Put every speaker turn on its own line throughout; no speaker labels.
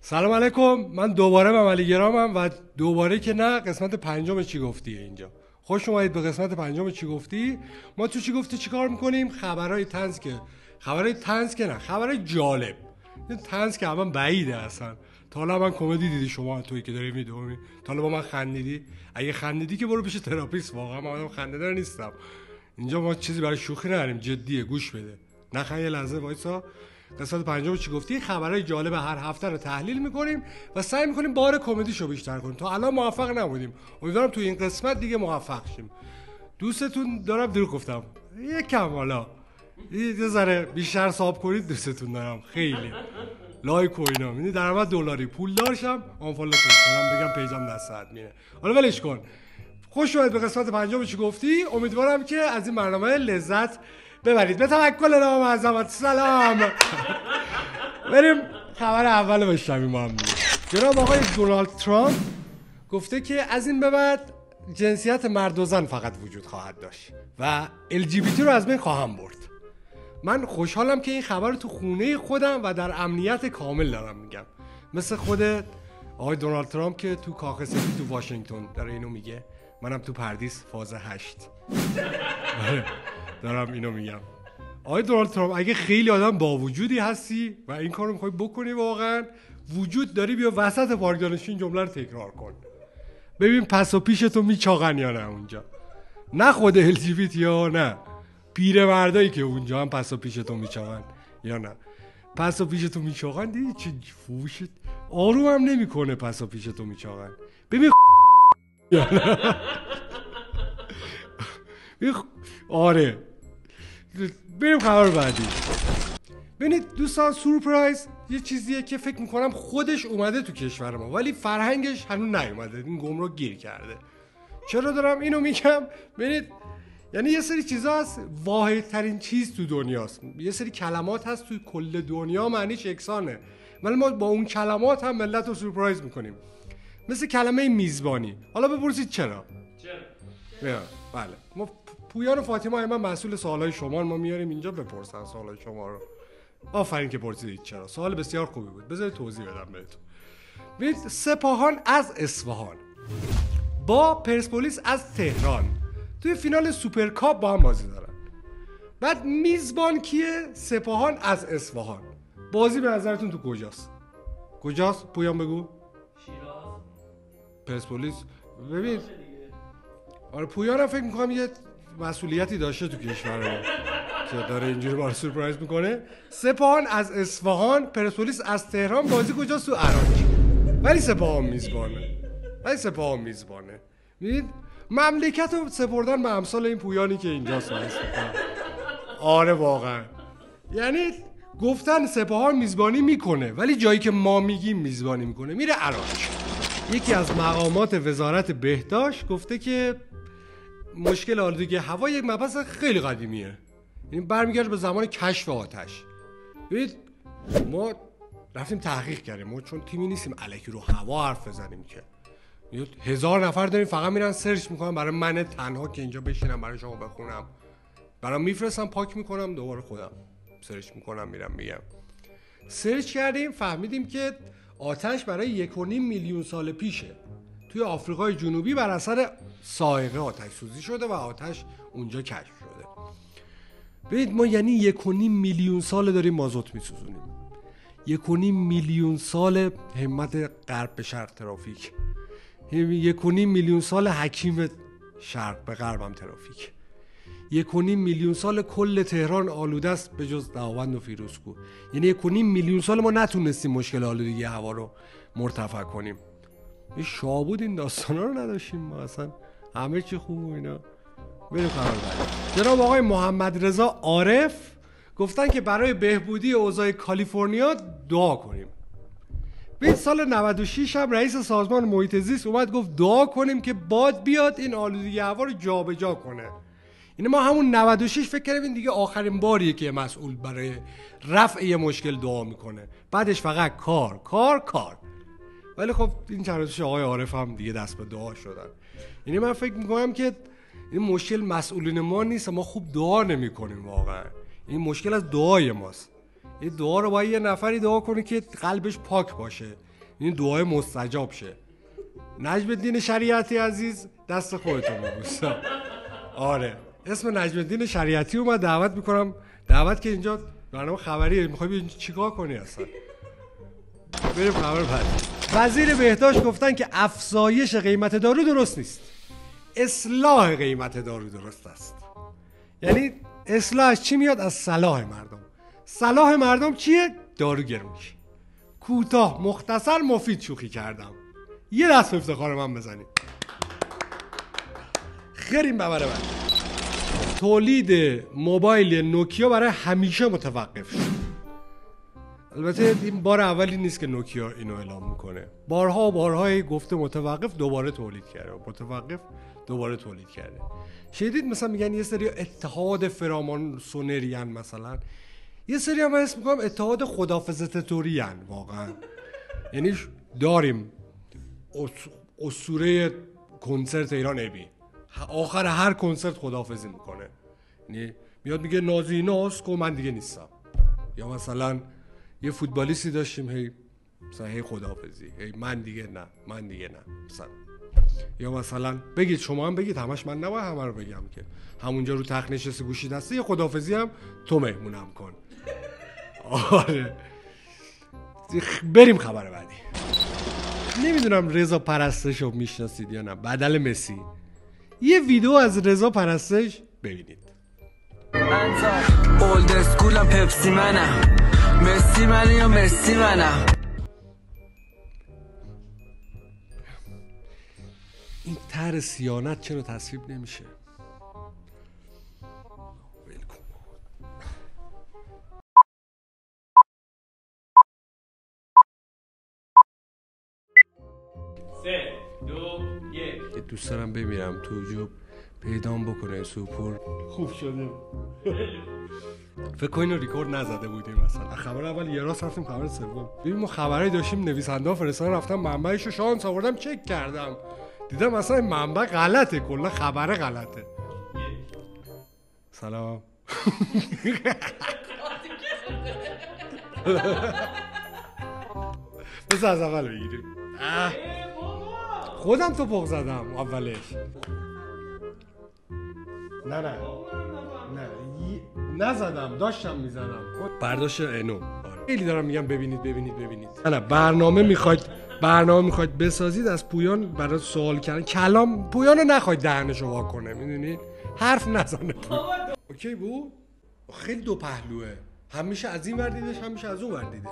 سلام علیکم، من دوباره مملی گرامم و دوباره که نه قسمت پنجم چی گفتیه اینجا. خوش اومدید به قسمت پنجم چی گفتی. ما تو چی گفتی چی کار میکنیم؟ خبرهای طنز که نه، خبرهای جالب. این طنز که همون بعیده اصلا. تا حالا من کمدی دیدی شما تویی که داری میدونی؟ تا حالا با من خندیدی؟ اگه خندیدی که برو پیش تراپیست، واقعا من آدم خنده‌دار نیستم. اینجا ما چیزی برای شوخی نداریم، جدیه، گوش بده. نخند یه لحظه وایسا. قسمت پنجم چی گفتی؟ خبرهای جالب هر هفته رو تحلیل میکنیم و سعی میکنیم بار کمدیشو بیشتر کنیم. تا الان موفق نبودیم، امیدوارم تو این قسمت دیگه موفق شیم. دوستتون دارم، دروغ گفتم، یکم حالا یه ذره بیشتر حساب کنید. دوستتون دارم خیلی. لایک و اینا میدونی، درآمد دلاری پول دارشم آنفالو کنم بگم پیجم دست ساعت میره. حالا ولش کن. خوش اومدید به قسمت پنجم چی گفتی. امیدوارم که از این برنامه لذت ببرید. به توکل نام عظمت. سلام. بریم خبر اول بشنویم با هم. جناب آقای دونالد ترامپ گفته که از این به بعد جنسیت مرد و زن فقط وجود خواهد داشت و LGBT رو از بین خواهم برد. من خوشحالم که این خبر رو تو خونه خودم و در امنیت کامل دارم میگم. مثل خود آقای دونالد ترامپ که تو کاخ سفید تو واشنگتن داره اینو میگه، منم تو پردیس فاز 8 دارم اینو میگم. آقای دونالد ترامپ، اگه خیلی آدم با وجودی هستی و این کارو میخوای بکنی، واقعا وجود داری، بیا وسط پارک دانشجویی این جمله رو تکرار کن. ببین پس و پیشتو میچاقن یا نه اونجا. نه خود LGBT یا نه پیرمردایی که اونجا هم پس و پیشتو میچاقن یا نه. پس و پیشتو میچاقن، دیدی چه فوشت آروم هم نمیکنه. پس و پیشتو میچاقن. ببین آره. بریم خبر بعدی. ببینید دوستان، سورپرایز یه چیزیه که فکر میکنم خودش اومده تو کشور ما ولی فرهنگش هنوز نیومده. این گمراه گیر کرده. چرا دارم اینو میگم؟ ببینید یعنی یه سری چیزا هست واحدترین چیز تو دنیاست. یه سری کلمات هست توی کل دنیا معنیش یکسانه ولی ما با اون کلمات هم ملت رو سورپرایز میکنیم. مثل کلمه میزبانی. حالا بپرسید چرا؟ بله، ما پویان و فاطمه من مسئول سوالای شما، ما میاریم اینجا بپرسن سوالای شما رو. آفرین که پرسیدید چرا. سوال بسیار خوبی بود. بذارید توضیح بدم بهتون. ببینید، سپاهان از اصفهان با پرسپولیس از تهران توی فینال سوپرکاپ با هم بازی دارن. بعد میزبان کیه؟ سپاهان از اصفهان. بازی به نظرتون تو کجاست؟ پویان بگو.
شیراز.
پرسپولیس. ببین آره، پویان هم فکر میکنم یه مسئولیتی داشته تو کشور ما که داره اینجوری ما رو سورپرایز میکنه. سپاهان از اصفهان، پرسپولیس از تهران. بازی کجاست؟ تو عراق. ولی سپاهان میزبانه. میدید مملکت رو سپردن به امثال این پویانی که اینجاست. آره واقعا، یعنی گفتن سپاهان میزبانی میکنه ولی جایی که ما میگیم میزبانی میکنه میره عراق. یکی از مقامات وزارت بهداشت گفته که مشکل آلودگی هوا یک مبحث خیلی قدیمیه. این برمیگرده به زمان کشف آتش. ببینید ما رفتیم تحقیق کردیم، ما چون تیمی نیستیم الکی رو هوا حرف بزنیم که 1000 نفر داریم فقط میرن سرچ میکنن برای من تنها که اینجا بشینم برای شما بخونم، برام میفرستم، پاک میکنم، دوباره خودم سرچ میکنم میرم میگم. سرچ کردیم فهمیدیم که آتش برای 1.5 میلیون سال پیشه توی آفریقای جنوبی بر اثر صاعقه آتش سوزی شده و آتش اونجا کشف شده. ببینید ما یعنی 1.5 میلیون سال داریم مازوت میسوزونیم. 1.5 میلیون سال همت غرب به شرق ترافیک. 1.5 میلیون سال حکیم شرق به غرب هم ترافیک. 1.5 میلیون سال کل تهران آلوده است به جز دهاوند و فیروزکوه. یعنی 1.5 میلیون سال ما نتونستیم مشکل آلودگی هوا رو مرتفع کنیم. یه شابود این داستانا رو نداشتیم ما اصلا. همه چی خوب و اینا. بریم خبر بعدی. جناب آقای محمد رضا عارف گفتن که برای بهبودی اوضاع کالیفرنیا دعا کنیم. به سال 96 هم رئیس سازمان محیط زیست اومد گفت دعا کنیم که باد بیاد این آلودگی هوا رو جابجا کنه. یعنی ما همون 96 فکر کردیم دیگه آخرین باریه که مسئول برای رفع یه مشکل دعا میکنه، بعدش فقط کار. ولی خب این چند روزش آقای عارف هم دیگه دست به دعا شدن. یعنی من فکر میکنم که این مشکل مسئولین ما نیست، ما خوب دعا نمیکنیم واقعا. این مشکل از دعای ماست. این دعا رو باید یه نفری دعا کنه که قلبش پاک باشه، این دعای مستجاب شه. نجم الدین شریعتی عزیز دست خودتون ببوسا. آره اسم نجم الدین شریعتی اومد، دعوت میکنم. دعوت که اینجا برنامه خبریه، میخوای اینجا چیکار کنی اصلا؟ بریم خبر بعد. وزیر بهداشت گفتن که افزایش قیمت دارو درست نیست، اصلاح قیمت دارو درست است. یعنی اصلاح از چی میاد؟ از صلاح مردم. صلاح مردم چیه؟ دارو گرون شه. کوتاه مختصر مفید شوخی کردم. یه دست افتخار من بزنید. خیریم ببره بعد. تولید موبایل نوکیا برای همیشه متوقف شد. البته این بار اولی نیست که نوکیا اینو اعلام میکنه. بارها و بارها گفته متوقف، دوباره تولید کرده، متوقف، دوباره تولید کرده. شدید مثلا میگن یه سری اتحاد فراماسونریان، مثلا یه سری هم اسم میکنم اتحاد خداحافظتوریان. واقعا یعنی داریم اسطوره کنسرت ایران ابی، آخر هر کنسرت خداحافظی میکنه. یعنی میاد میگه نازی ناز و من دیگه نیستم. یا مثلا یه فوتبالیستی داشتیم هی مثلا هی خداحافظی، هی من دیگه نه مثلا. یا مثلا بگید شما هم بگید، همش من نباید همه رو بگم که همونجا رو تخت نشسته گوشی دسته یه خداحافظی هم تو مهمونم کن. آره بریم خبر بعدی. نمیدونم رضا پرستش رو میشناسید یا نه، بدل مسی. یه ویدیو از رضا پرستش ببینید.
اولد اسکولم پپسی منم، مسی منه یا مسی منم.
این طرح صیانت چرا تصویب نمیشه؟ ولکن.
3 2 1.
دوست دارم بمیرم تو جوب پیدام بکنه سوپور. خوب شده. فکر کنین رو ریکورد نزده بودیم مثلا. خبر اول یه راست رفتیم خبر سوم. ببین ما خبرایی داشتیم، نویسنده ها فرستادن، رفتم منبعش رو شانس آوردم چک کردم، دیدم اصلا منبع غلطه، کلا خبر غلطه. سلام. بس از اول بگیریم. خودم تو پخ زدم اولش. نه نزدم، داشتم میزدم. برداشت انو. خیلی دارم میگم ببینید. نه برنامه میخواید بسازید، از پویان برای سوال کردن کلام پویانو نخواید دهنشو وا کنه، میدونید حرف نزنه. اوکی بود؟ خیلی دو پهلوه، همیشه از این ور دیدش، همیشه از اون ور دیدش.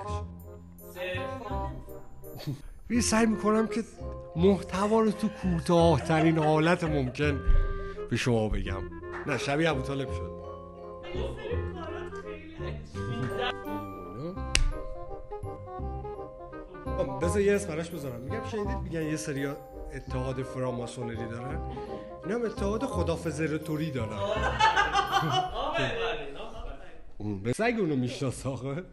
سعی میکنم که محتوا رو تو کوتاه ترین حالت ممکن به شما بگم. نه شبیه ابوطالب شد. بذار یه اسم براش بذارم. میگم شنیدید میگن یه سری اتحاد فراماسونری دارن، اینا هم اتحاد خداحافظتوری دارن. سگ اونو میشناسه آخه.